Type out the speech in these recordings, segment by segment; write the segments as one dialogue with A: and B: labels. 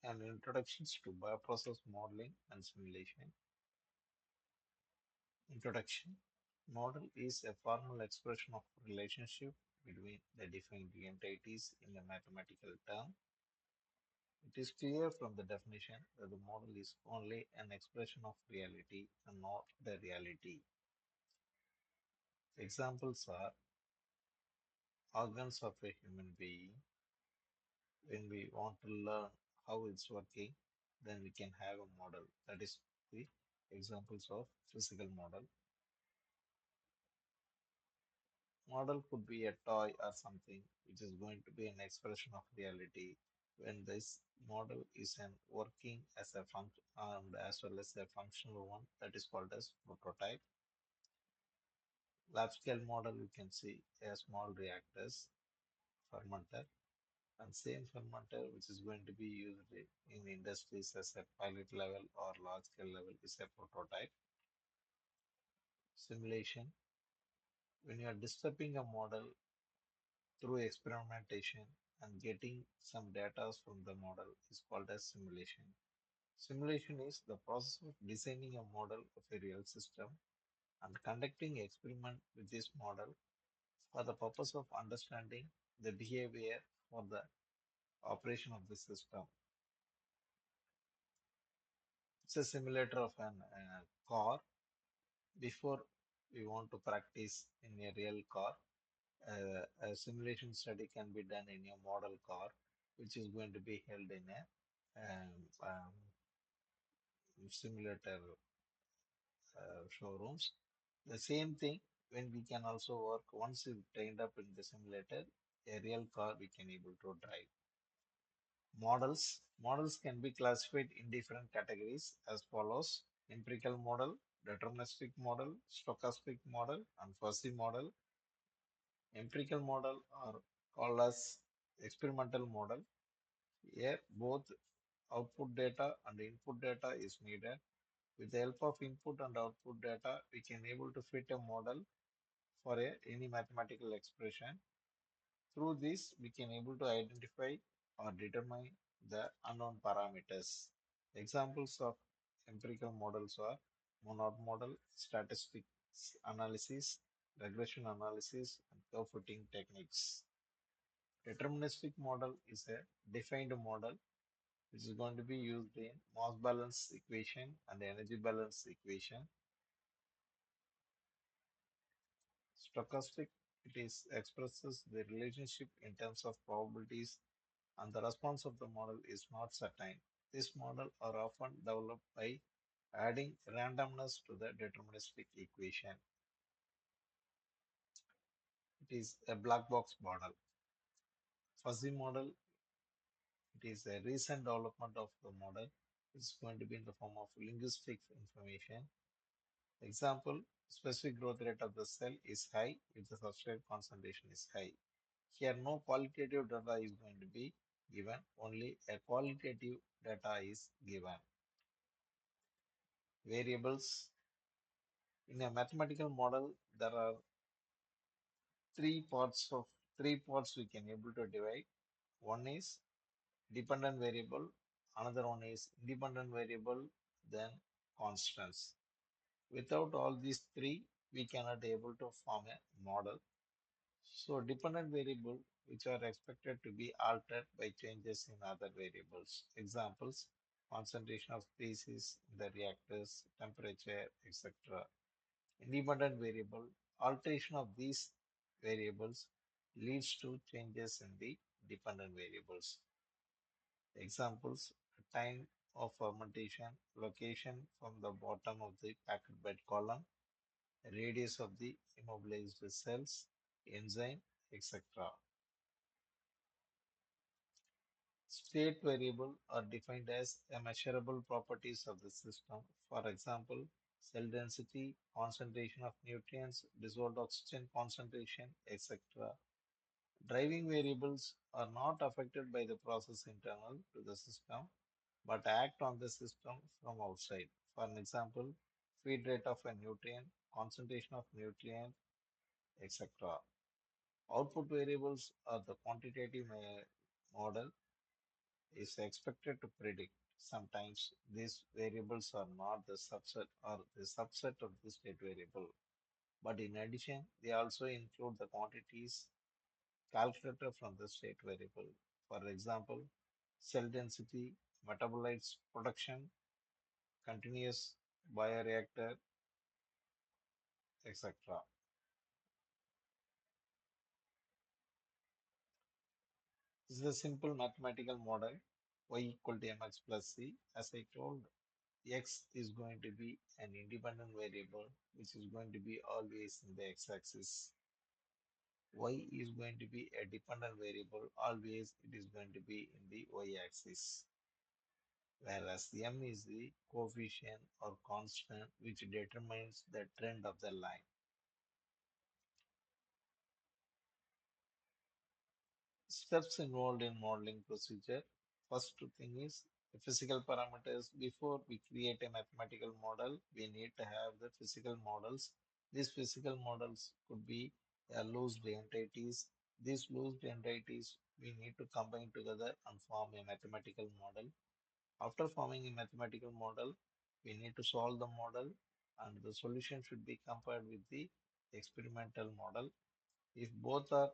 A: and introductions to bioprocess modeling and simulation. Introduction. Model is a formal expression of relationship between the defined entities in a mathematical term. It is clear from the definition that the model is only an expression of reality and not the reality. Examples are organs of a human being. When we want to learn how it's working, then we can have a model. That is the examples of physical model. Model could be a toy or something which is going to be an expression of reality when this model is an working as a function and as well as a functional one, that is called as prototype. Lab scale model, you can see a small reactors, fermenter, and same fermenter which is going to be used in industries as a pilot level or large scale level is a prototype. Simulation, when you are disturbing a model through experimentation and getting some data from the model is called as simulation. Simulation is the process of designing a model of a real system and conducting experiment with this model for the purpose of understanding the behavior for the operation of the system. It's a simulator of an car. Before we want to practice in a real car, a simulation study can be done in a model car, which is going to be held in a simulator showrooms. The same thing when we can also work once you trained up in the simulator, a real car we can able to drive. Models can be classified in different categories as follows: empirical model, deterministic model, stochastic model, and fuzzy model. Empirical model are called as experimental model. Here, both output data and input data is needed. With the help of input and output data, we can able to fit a model for any mathematical expression. Through this, we can able to identify or determine the unknown parameters. Examples of empirical models are monad model, statistics analysis, regression analysis, and curve fitting techniques. Deterministic model is a defined model which is going to be used in mass balance equation and energy balance equation. Stochastic, it is expresses the relationship in terms of probabilities and the response of the model is not certain. This model are often developed by adding randomness to the deterministic equation. It is a black box model. Fuzzy model, it is a recent development of the model. It's going to be in the form of linguistic information. Example, specific growth rate of the cell is high if the substrate concentration is high. Here, no qualitative data is going to be given, only a qualitative data is given. Variables. In a mathematical model, there are three parts we can able to divide. One is dependent variable, another one is independent variable, then constants. Without all these three, we cannot able to form a model. So dependent variable which are expected to be altered by changes in other variables. Examples, concentration of species in the reactors, temperature, etc. Independent variable, alteration of these variables leads to changes in the dependent variables. Examples, time of fermentation, location from the bottom of the packed bed column, radius of the immobilized cells, enzyme, etc. State variable are defined as a measurable properties of the system. For example, cell density, concentration of nutrients, dissolved oxygen concentration, etc. Driving variables are not affected by the process internal to the system, but act on the system from outside. For an example, feed rate of a nutrient, concentration of nutrient, etc. Output variables are the quantitative model. is expected to predict. Sometimes these variables are not the subset or the subset of the state variable, but in addition, they also include the quantities calculated from the state variable. For example, cell density, metabolites production, continuous bioreactor, etc. This is a simple mathematical model y equal to mx plus c. As I told, x is going to be an independent variable which is going to be always in the x-axis. Y is going to be a dependent variable, always it is going to be in the y-axis. Whereas m is the coefficient or constant which determines the trend of the line. Steps involved in modeling procedure. First thing is the physical parameters. Before we create a mathematical model, we need to have the physical models. These physical models could be loose entities. These loose entities we need to combine together and form a mathematical model. After forming a mathematical model, we need to solve the model and the solution should be compared with the experimental model. If both are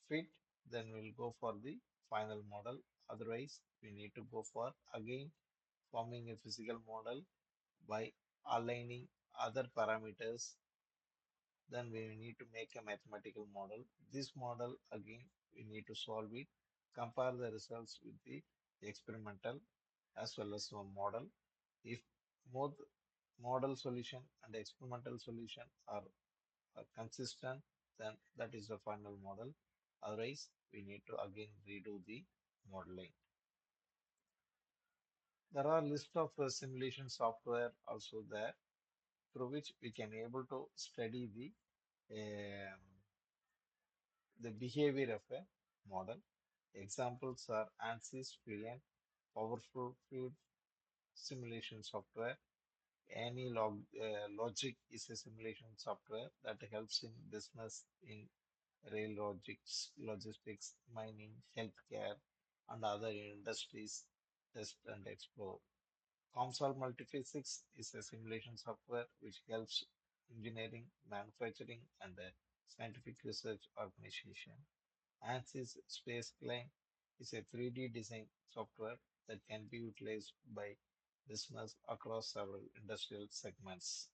A: fit, then we'll go for the final model. Otherwise, we need to go for again forming a physical model by aligning other parameters. Then we need to make a mathematical model. This model again we need to solve it, compare the results with the experimental as well as one model. If both model solution and experimental solution are consistent, then that is the final model. Otherwise, we need to again redo the modeling. There are list of simulation software also there through which we can able to study the behavior of a model. Examples are ANSYS, Brilliant, Powerful Field simulation software. Any logic is a simulation software that helps in business in rail logistics, mining, healthcare, and other industries test and explore. COMSOL Multiphysics is a simulation software which helps engineering, manufacturing, and scientific research organization. ANSYS Space Climb is a 3D design software that can be utilized by business across several industrial segments.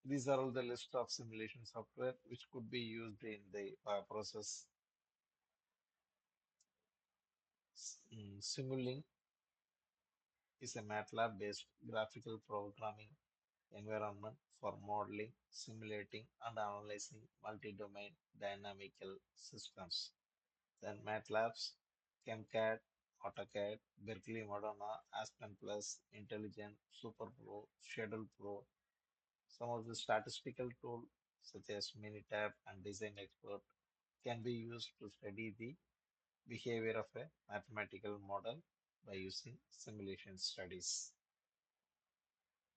A: These are all the list of simulation software which could be used in the process. Simulink is a MATLAB-based graphical programming environment for modeling, simulating, and analyzing multi-domain dynamical systems. Then MATLABs, ChemCAD, AutoCAD, Berkeley Madonna, Aspen Plus, Intelligent, SuperPro, Schedule Pro. Some of the statistical tools such as Minitab and Design Expert can be used to study the behavior of a mathematical model by using simulation studies.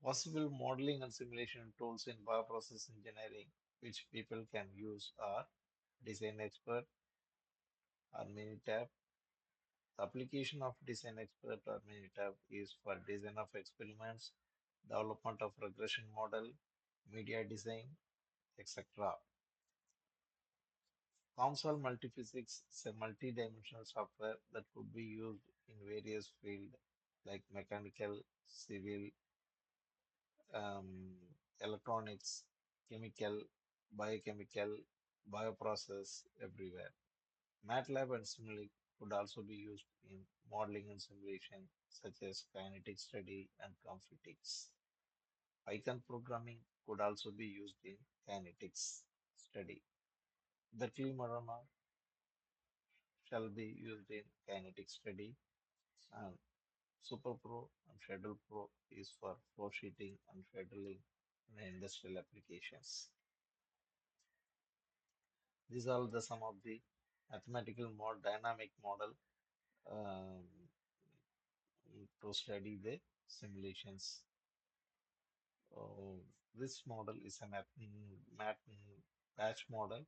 A: Possible modeling and simulation tools in bioprocess engineering which people can use are Design Expert or Minitab. The application of Design Expert or Minitab is for design of experiments, development of regression model, media design, etc. COMSOL Multiphysics is a multi-dimensional software that could be used in various fields like mechanical, civil, electronics, chemical, biochemical, bioprocess, everywhere. MATLAB and Simulink could also be used in modeling and simulation, such as kinetic study and conflicts. Python programming could also be used in kinetics study. Berkeley Marana shall be used in kinetic study, and SuperPro and Schedule Pro is for flow sheeting and scheduling in industrial applications. These are the some of the mathematical more dynamic model um, to study the simulations. This model is a batch model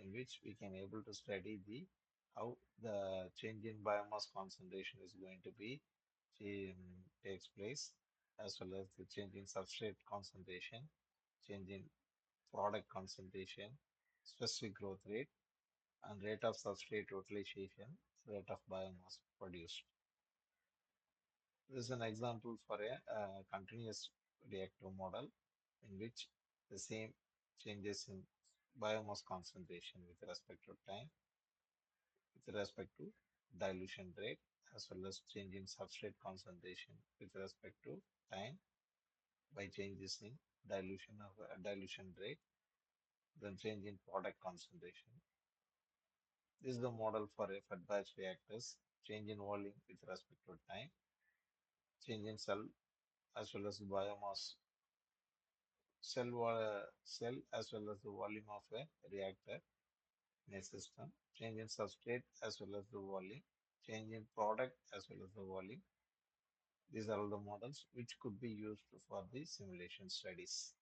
A: in which we can able to study the how the change in biomass concentration is going to be takes place, as well as the change in substrate concentration, change in product concentration, specific growth rate, and rate of substrate utilization, rate of biomass produced. This is an example for a continuous reactor model in which the same changes in biomass concentration with respect to time, with respect to dilution rate, as well as change in substrate concentration with respect to time by changes in dilution rate, then change in product concentration. This is the model for a fed batch reactors, change in volume with respect to time, change in cell as well as biomass cell as well as the volume of a reactor in a system, change in substrate as well as the volume, change in product as well as the volume. These are all the models which could be used for the simulation studies.